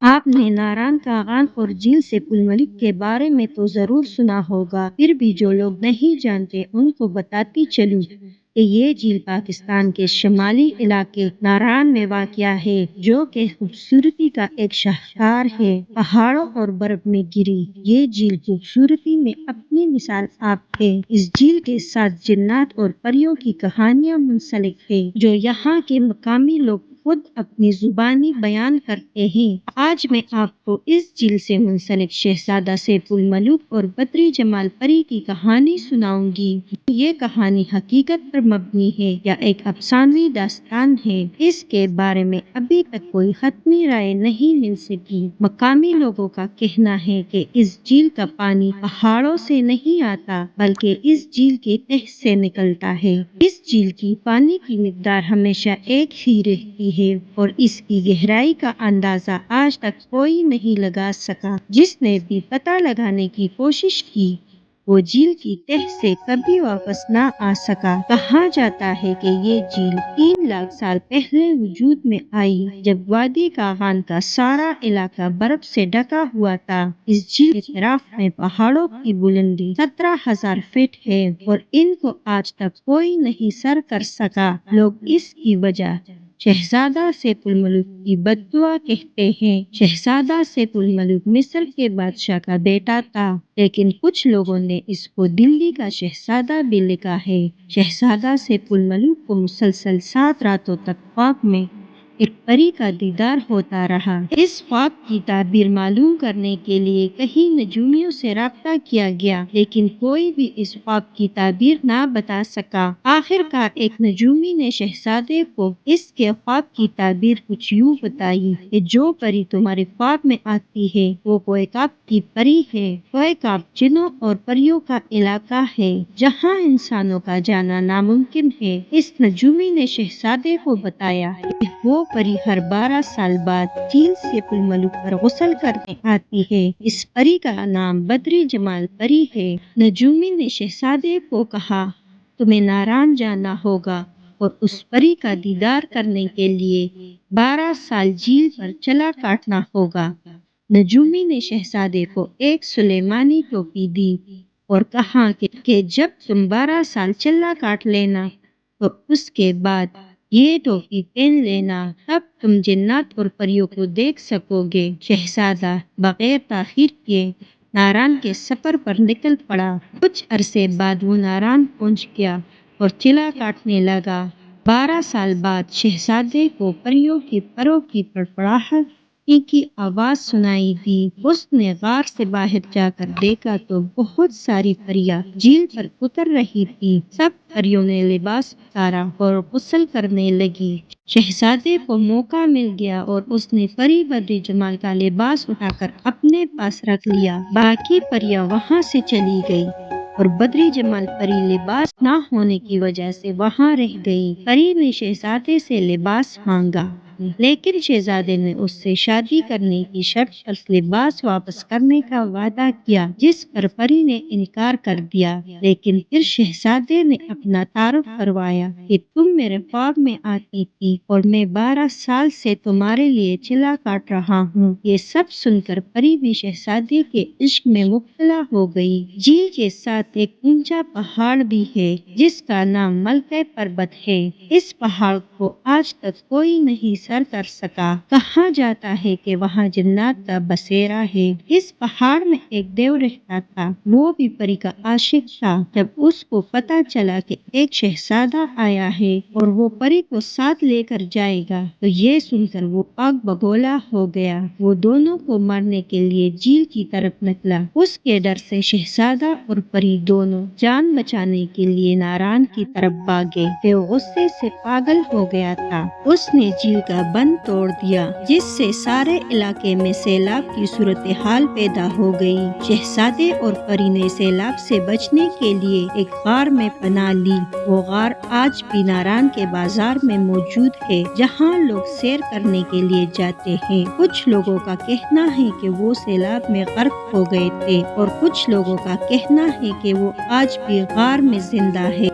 آپ نے ناران کاغان اور جھیل سے پل ملک کے بارے میں تو ضرور سنا ہوگا، پھر بھی جو لوگ نہیں جانتے ان کو بتاتی چلوں کہ یہ جھیل پاکستان کے شمالی علاقے ناران میں واقع ہے، جو کہ خوبصورتی کا ایک شاہکار ہے۔ پہاڑوں اور برف میں گھری یہ جھیل خوبصورتی میں اپنی مثال آپ ہے۔ اس جھیل کے ساتھ جنات اور پریوں کی کہانیاں منسلک ہے، جو یہاں کے مقامی لوگ خود اپنی زبانی بیان کرتے ہیں۔ آج میں آپ کو اس جھیل سے منسلک شہزادہ سیف الملوک اور بدری جمال پری کی کہانی سناؤں گی۔ یہ کہانی حقیقت پر مبنی ہے یا ایک افسانوی داستان ہے، اس کے بارے میں ابھی تک کوئی حتمی رائے نہیں مل سکی۔ مقامی لوگوں کا کہنا ہے کہ اس جھیل کا پانی پہاڑوں سے نہیں آتا بلکہ اس جھیل کی تہہ سے نکلتا ہے۔ اس جھیل کی پانی کی مقدار ہمیشہ ایک ہی رہتی ہے اور اس کی گہرائی کا اندازہ آج تک کوئی نہیں لگا سکا۔ جس نے بھی پتہ لگانے کی کوشش کی وہ جھیل کی تہہ سے کبھی واپس نہ آ سکا۔ کہا جاتا ہے کہ یہ جھیل 3 لاکھ سال پہلے وجود میں آئی، جب وادی کاغان کا سارا علاقہ برف سے ڈھکا ہوا تھا۔ اس جھیل کے اطراف میں پہاڑوں کی بلندی 17,000 فٹ ہے اور ان کو آج تک کوئی نہیں سر کر سکا۔ لوگ اس کی وجہ شہزادہ سیف الملوک کی بددعا کہتے ہیں۔ شہزادہ سیف الملوک مصر کے بادشاہ کا بیٹا تھا، لیکن کچھ لوگوں نے اس کو دلی کا شہزادہ بھی لکھا ہے۔ شہزادہ سیف الملوک کو مسلسل 7 راتوں تک خواب میں ایک پری کا دیدار ہوتا رہا۔ اس خواب کی تعبیر معلوم کرنے کے لیے کئی نجومیوں سے رابطہ کیا گیا، لیکن کوئی بھی اس خواب کی تعبیر نہ بتا سکا۔ آخر کار ایک نجومی نے شہزادے کو اس کے خواب کی تعبیر کچھ یوں بتائی کہ جو پری تمہارے خواب میں آتی ہے وہ کوہ قاف کی پری ہے۔ کوہ قاف جنوں اور پریوں کا علاقہ ہے جہاں انسانوں کا جانا ناممکن ہے۔ اس نجومی نے شہزادے کو بتایا کہ وہ پری ہر 12 سال بعد جھیل سیف الملوک پر غسل کرنے آتی ہے۔ اس پری کا نام بدری جمال پری ہے۔ نجومی نے شہزادے کو کہا، تمہیں ناران جانا ہوگا اور اس پری کا دیدار کرنے کے لیے 12 سال جھیل پر چلا کاٹنا ہوگا۔ نجومی نے شہزادے کو ایک سلیمانی ٹوپی دی اور کہا کہ جب تم 12 سال چلا کاٹ لینا تو اس کے بعد یہ ٹوپی پہن لینا، تب تم جنات اور پریوں کو دیکھ سکو گے۔ شہزادہ بغیر تاخیر کیے ناران کے سفر پر نکل پڑا۔ کچھ عرصے بعد وہ ناران پہنچ گیا اور چلا کاٹنے لگا۔ 12 سال بعد شہزادے کو پریوں کی پروں کی پڑپڑاہٹ کی آواز سنائی دی۔ اس نے غار سے باہر جا کر دیکھا تو بہت ساری پریاں جھیل پر اتر رہی تھیں۔ سب پریوں نے لباس اتارا اور غسل کرنے لگی۔ شہزادے کو موقع مل گیا اور اس نے پری بدری جمال کا لباس اٹھا کر اپنے پاس رکھ لیا۔ باقی پریاں وہاں سے چلی گئیں اور بدری جمال پری لباس نہ ہونے کی وجہ سے وہاں رہ گئی۔ پری نے شہزادے سے لباس مانگا، لیکن شہزادے نے اس سے شادی کرنے کی شرط پر لباس واپس کرنے کا وعدہ کیا، جس پر پری نے انکار کر دیا۔ لیکن پھر شہزادے نے اپنا تعارف کروایا کہ تم میرے خواب میں آتی تھی اور میں 12 سال سے تمہارے لیے چلا کاٹ رہا ہوں۔ یہ سب سن کر پری بھی شہزادے کے عشق میں مبتلا ہو گئی۔ جھیل کے ساتھ ایک اونچا پہاڑ بھی ہے جس کا نام ملکہ پربت ہے۔ اس پہاڑ کو آج تک کوئی نہیں سر کر سکا۔ کہا جاتا ہے کہ وہاں جنات کا بسیرا ہے۔ اس پہاڑ میں ایک دیو رہتا تھا، وہ بھی پری کا عاشق تھا۔ جب اس کو پتہ چلا کہ ایک شہزادہ آیا ہے اور وہ پری کو ساتھ لے کر جائے گا تو یہ سن کر وہ آگ بگولا ہو گیا۔ وہ دونوں کو مارنے کے لیے جھیل کی طرف نکلا۔ اس کے ڈر سے شہزادہ اور پری دونوں جان بچانے کے لیے ناران کی طرف بھاگے۔ دیو غصے سے پاگل ہو گیا تھا۔ اس نے جھیل کا بند توڑ دیا جس سے سارے علاقے میں سیلاب کی صورتحال پیدا ہو گئی۔ شہزادے اور پری نے سیلاب سے بچنے کے لیے ایک غار میں پناہ لی۔ وہ غار آج بھی ناران کے بازار میں موجود ہے، جہاں لوگ سیر کرنے کے لیے جاتے ہیں۔ کچھ لوگوں کا کہنا ہے کہ وہ سیلاب میں غرق ہو گئے تھے اور کچھ لوگوں کا کہنا ہے کہ وہ آج بھی غار میں زندہ ہے۔